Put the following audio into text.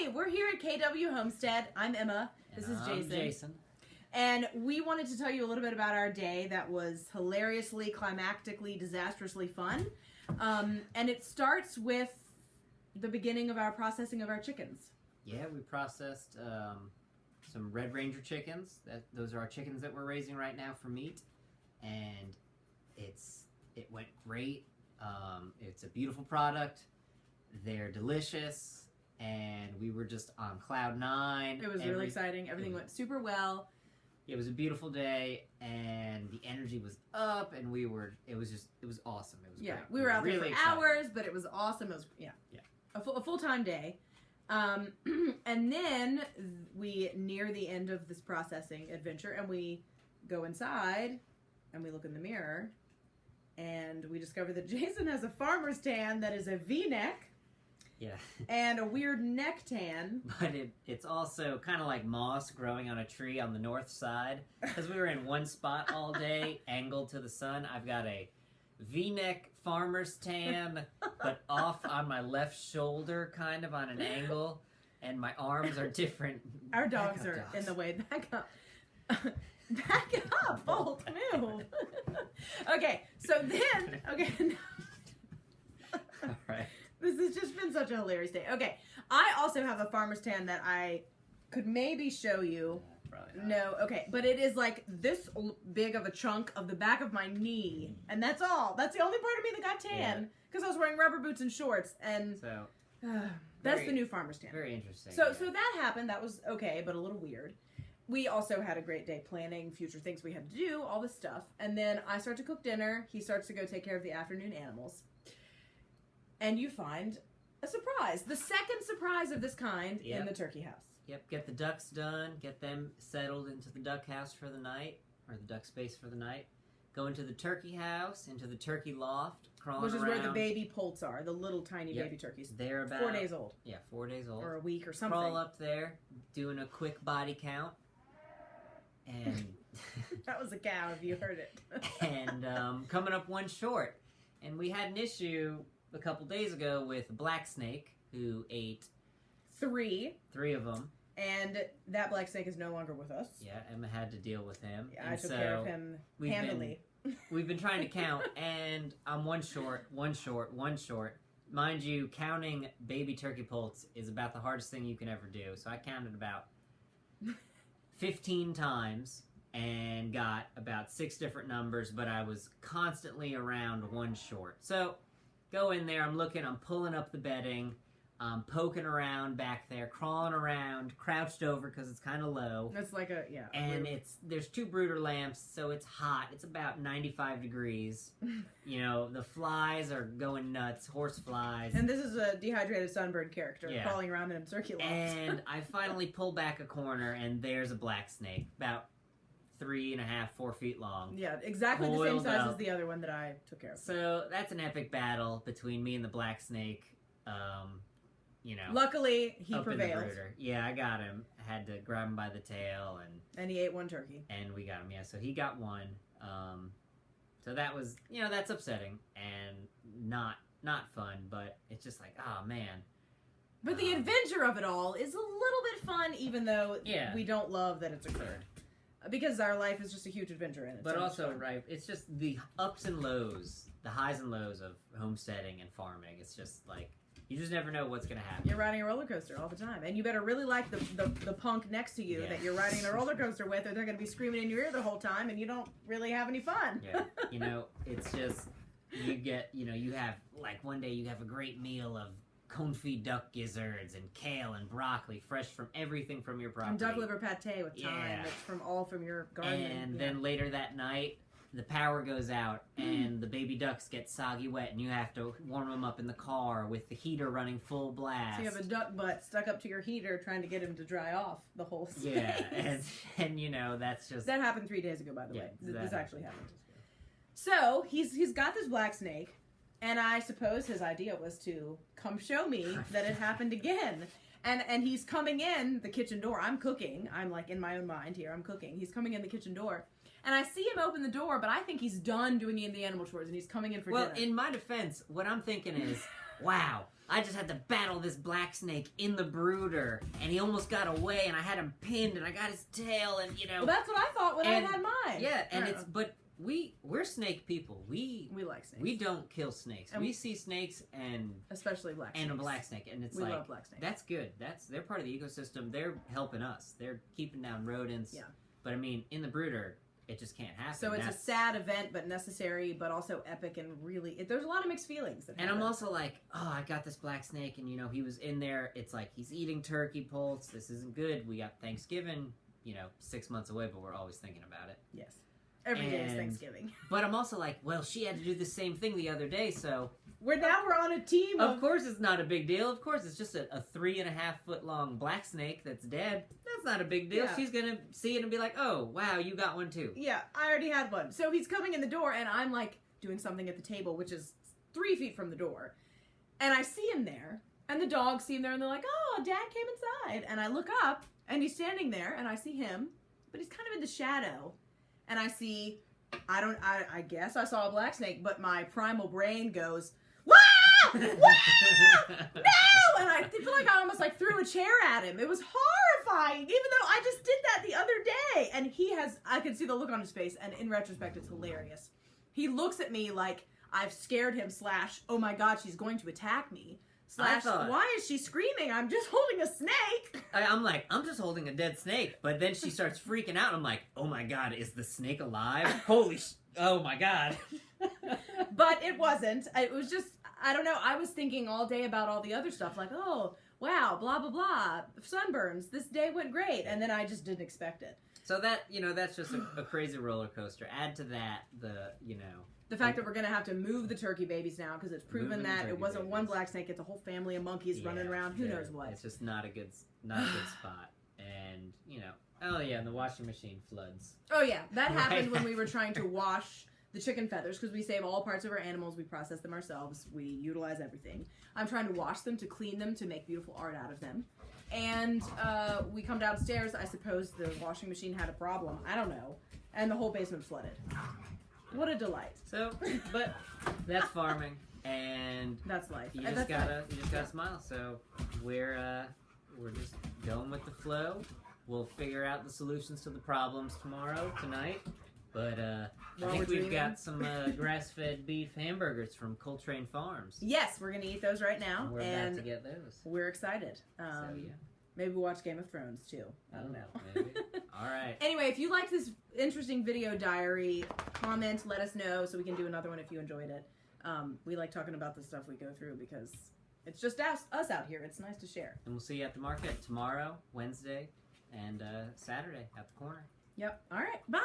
Hi, we're here at KW Homestead. I'm Emma. This is Jason. Jason. And we wanted to tell you a little bit about our day that was hilariously, climactically, disastrously fun. And it starts with the beginning of our processing of our chickens. Yeah, we processed some Red Ranger chickens. Those are our chickens that we're raising right now for meat. And it went great. It's a beautiful product. They're delicious. And we were just on cloud nine. It was really exciting. Everything went super well. It was a beautiful day, and the energy was up, and it was awesome. It was great. We were out there really for excited. hours, but it was awesome. It was a full-time day. And then we near the end of this processing adventure, and we go inside, and we look in the mirror, and we discover that Jason has a farmer's tan that is a V-neck. Yeah. And a weird neck tan. But it's also kind of like moss growing on a tree on the north side. Because we were in one spot all day, angled to the sun. I've got a V-neck farmer's tan, but off on my left shoulder, kind of on an angle. And my arms are different. Our dogs are in the way. Back up. Back up, Bolt, move. Okay, so then, All right. This has just been such a hilarious day. Okay, I also have a farmer's tan that I could maybe show you. Probably not. No, okay, but it is like this big of a chunk of the back of my knee, and that's all. That's the only part of me that got tan because I was wearing rubber boots and shorts, and So that's the new farmer's tan. Very interesting. So that happened. That was okay, but a little weird. We also had a great day planning future things we had to do, all this stuff, and then I start to cook dinner. He starts to go take care of the afternoon animals. And you find a surprise. The second surprise of this kind in the turkey house. Yep, get the ducks done, get them settled into the duck house for the night, or the duck space for the night. Go into the turkey house, into the turkey loft, crawling Which is around. where the baby poults are, the little tiny baby turkeys. They're about 4 days old. Yeah, 4 days old. Or a week or something. Crawl up there, doing a quick body count. And that was a cow if you heard it. And coming up one short. And we had an issue a couple days ago with a black snake who ate three of them. And that black snake is no longer with us. Yeah, Emma had to deal with him. Yeah, I took care of him handily. We've been trying to count, and I'm one short. Mind you, counting baby turkey poults is about the hardest thing you can ever do. So I counted about 15 times and got about 6 different numbers, but I was constantly around one short. So go in there, I'm pulling up the bedding, poking around back there, crawling around, crouched over because it's kind of low. It's like and there's 2 brooder lamps, so it's hot. It's about 95 degrees. You know, the flies are going nuts, horse flies. And this is a dehydrated sunburned character crawling around in a turkey loft. And I finally pull back a corner, and there's a black snake, about 3.5, 4 feet long. Yeah, exactly the same size as the other one that I took care of. So that's an epic battle between me and the black snake. You know. Luckily, he prevailed. Yeah, I got him. I had to grab him by the tail, and he ate one turkey. And we got him. Yeah, so he got one. So that was, that's upsetting and not fun. But it's just like, oh man. But the adventure of it all is a little bit fun, even though we don't love that it's occurred. Because our life is just a huge adventure in it. But also, right, it's just the ups and lows, the highs and lows of homesteading and farming. It's just like, you just never know what's going to happen. You're riding a roller coaster all the time. And you better really like the punk next to you that you're riding a roller coaster with, or they're going to be screaming in your ear the whole time, and you don't really have any fun. Yeah, it's just, you have, like one day you have a great meal of confit duck gizzards and kale and broccoli, fresh from everything from your property. And duck liver pate with thyme, that's from your garden. And then later that night, the power goes out, and the baby ducks get soggy wet, and you have to warm them up in the car with the heater running full blast. So you have a duck butt stuck up to your heater trying to get him to dry off the whole space. Yeah, and that's just... That happened 3 days ago, by the way. This actually happened. So, he's got this black snake, and I suppose his idea was to come show me that it happened again. And he's coming in the kitchen door. I'm cooking. I'm like in my own mind here. I'm cooking. He's coming in the kitchen door. And I see him open the door, but I think he's done doing the animal chores and he's coming in for dinner. Well, in my defense, what I'm thinking is, wow, I just had to battle this black snake in the brooder, and he almost got away, and I had him pinned, and I got his tail, and Well, that's what I thought when I had mine. Yeah, and but we're snake people. We like snakes. We don't kill snakes. And we see snakes and especially black snakes. And a black snake, and we love black snakes. That's good. They're part of the ecosystem. They're helping us. They're keeping down rodents. Yeah. But I mean, in the brooder, it just can't happen. So it's a sad event, but necessary, but also epic, and really, there's a lot of mixed feelings. And I'm also like, oh, I got this black snake, and he was in there. It's like he's eating turkey poults. This isn't good. We got Thanksgiving, 6 months away, but we're always thinking about it. Yes. Every day is Thanksgiving. But I'm also like, well, she had to do the same thing the other day, so... We're on a team of course it's not a big deal. Of course it's just a 3.5 foot long black snake that's dead. That's not a big deal. Yeah. She's gonna see it and be like, oh, wow, you got one too. Yeah, I already had one. So he's coming in the door, and I'm like doing something at the table, which is 3 feet from the door. And I see him there, and the dogs see him there, and they're like, oh, Dad came inside. And I look up, and he's standing there, and I see him, but he's kind of in the shadow. And I see, I guess I saw a black snake, but my primal brain goes, "Wah! Wah! No!" And I feel like I almost threw a chair at him. It was horrifying, even though I just did that the other day. And I could see the look on his face, and in retrospect, it's hilarious. He looks at me like I've scared him / oh my God, she's going to attack me. / why is she screaming? I'm just holding a snake. I'm like, I'm just holding a dead snake. But then she starts freaking out. I'm like, oh my God, is the snake alive? Oh my God. But it wasn't. It was just, I don't know. I was thinking all day about all the other stuff. Like, oh, wow, blah, blah, blah. Sunburns. This day went great. And then I just didn't expect it. So that, that's just a crazy roller coaster. Add to that the fact that we're going to have to move the turkey babies now because it's proven that it wasn't one black snake, it's a whole family of monkeys running around. Who knows what? It's just not a good spot. And, oh yeah, and the washing machine floods. Oh yeah, that happened when we were trying to wash the chicken feathers because we save all parts of our animals. We process them ourselves. We utilize everything. I'm trying to wash them, to clean them, to make beautiful art out of them. And we come downstairs. I suppose the washing machine had a problem. I don't know. And the whole basement flooded. What a delight. So, but that's farming, and that's life. You just gotta smile. So we're just going with the flow. We'll figure out the solutions to the problems tonight. But I think we've got some grass-fed beef hamburgers from Coltrane Farms. Yes, we're gonna eat those right now. We're about to get those. We're excited. Maybe we'll watch Game of Thrones too. I don't know. Maybe. All right. Anyway, if you like this interesting video diary, comment, let us know so we can do another one if you enjoyed it. We like talking about the stuff we go through because it's just us out here. It's nice to share. And we'll see you at the market tomorrow, Wednesday, and Saturday at the corner. Yep. All right. Bye.